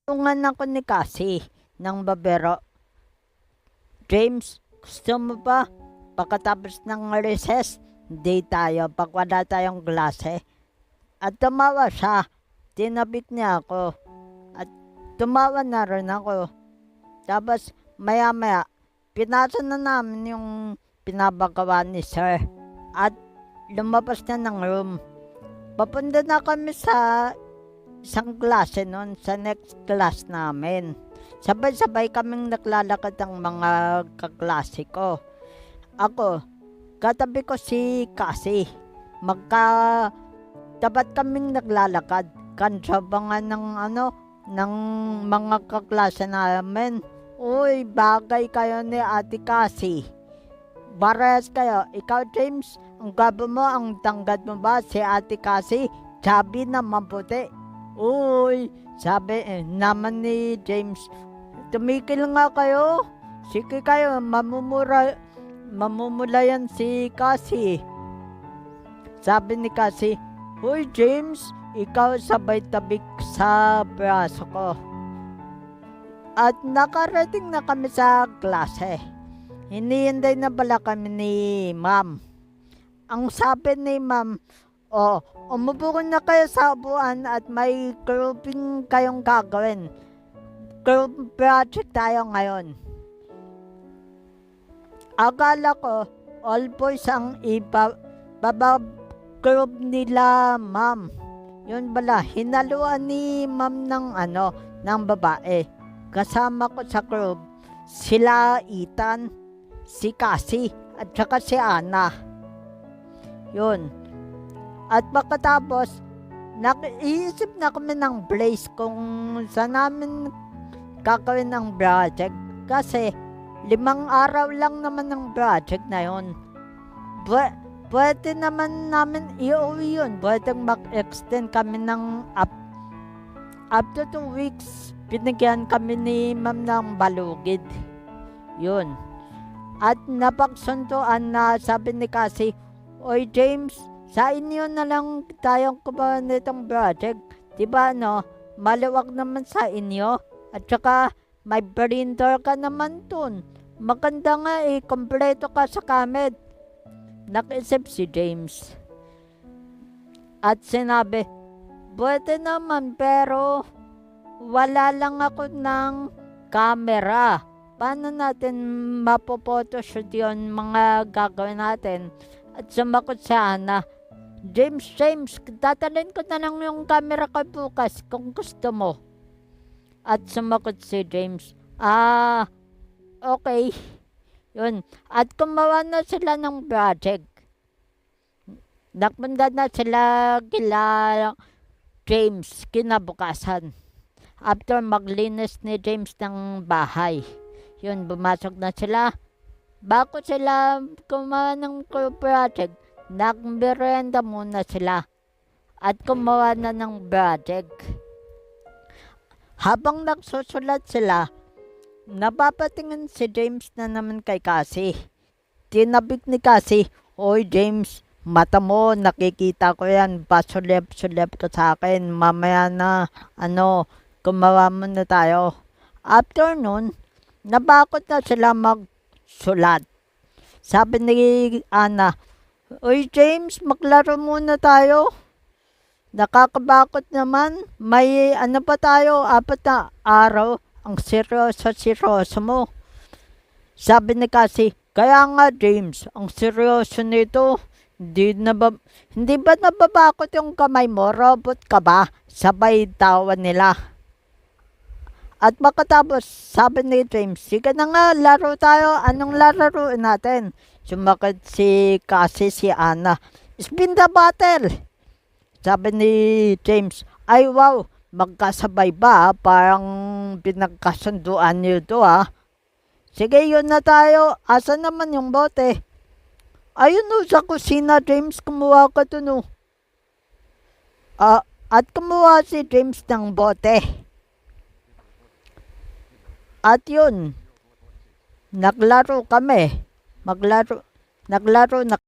Tulungan ako ni Cassie ng babero. James, gusto mo ba? Pagkatapos ng recess, hindi tayo pag wala tayong klase. At tumawa siya. Tinabik niya ako. At tumawa na rin ako. Tapos maya-maya, pinasa na namin yung pinabagawa ni Sir. At lumabas na ng room. Papunta na kami sa isang klase noon, sa next class namin. Sabay-sabay kaming naglalakad ang mga kaklase ko. Ako, katabi ko si Cassie. Tapat kaming naglalakad. Kansabangan ng mga kaklase namin. Uy, bagay kayo ni Ate Cassie. Parehas kayo. Ikaw, James, ang gabo mo, ang tanggad mo ba si Ate Cassie? Sabi na maputi. Uy, sabi naman ni James, tumikil nga kayo. Sige kayo, mamumula yan si Cassie. Sabi ni Cassie, Uy, James, ikaw sabay tabik sa braso ko. At nakarating na kami sa klase. Hinihintay na pala kami ni Ma'am. Ang sabi ni Ma'am, umupo na kayo sa upuan at may grouping kayong gagawin. Group project tayo ngayon. Akala ko, all boys ang group nila, Ma'am. Yun pala, hinaluan ni Ma'am ng babae. Kasama ko sa group, sila Ethan, si Cassie, at saka si Ana. Yun. At pagkatapos, nakiisip na kami ng place kung saan namin gagawin ang project. Kasi 5 araw lang naman ang project na yun. Pwede naman namin iuwi yun. Pwede mag-extend kami ng up to 2 weeks. Binigyan kami ni Ma'am ng balugid. Yun. At napagsunduan na sabi ni Cassie, Oy James, sa inyo na lang tayong kumawa nitong project. Diba maluwag naman sa inyo. At saka may printer ka naman dun. Maganda nga kompleto ka sa kamed. Nakiisip si James. At sinabi, pwede naman pero wala lang ako ng camera. Paano natin mapophotoshoot yun mga gagawin natin? At sumakot siya na, James, tatalin ko na lang yung camera ko bukas kung gusto mo. At sumakot si James, okay. Yun. At gumawa na sila ng project. Nakpunta na sila kila James kinabukasan. After maglinis ni James ng bahay. Yun, bumasok na sila. Bago sila gumawa ng project, nagmerenda muna sila. At gumawa na ng project. Habang nagsusulat sila, napapatingin si James na naman kay Cassie. Tinabik ni Cassie, Oy James, mata mo, nakikita ko yan, pasulep-sulep ka sa akin, mamaya na, gumawa mo na tayo. After nun, nabakot na sila magsulat. Sabi ni Ana, Oy James, maglaro muna tayo. Nakakabakot naman, may pa tayo, 4 na araw, ang seryoso mo. Sabi ni Cassie, kaya nga James, ang seryoso nito, hindi ba nababakot yung kamay mo, robot ka ba? Sabay tawa nila. At pagkatapos, sabi ni James, sige na nga, laro tayo, anong laruin natin? Sumakit si Cassie, si Ana, spin the bottle. Sabi ni James, ay wow, magkasabay ba? Parang pinagkasunduan niyo to Sige, yun na tayo. Asa naman yung bote? Ayun sa kusina, James, kumuha ka dun at kumuha si James ng bote. At yun, naglaro kami. Naglaro na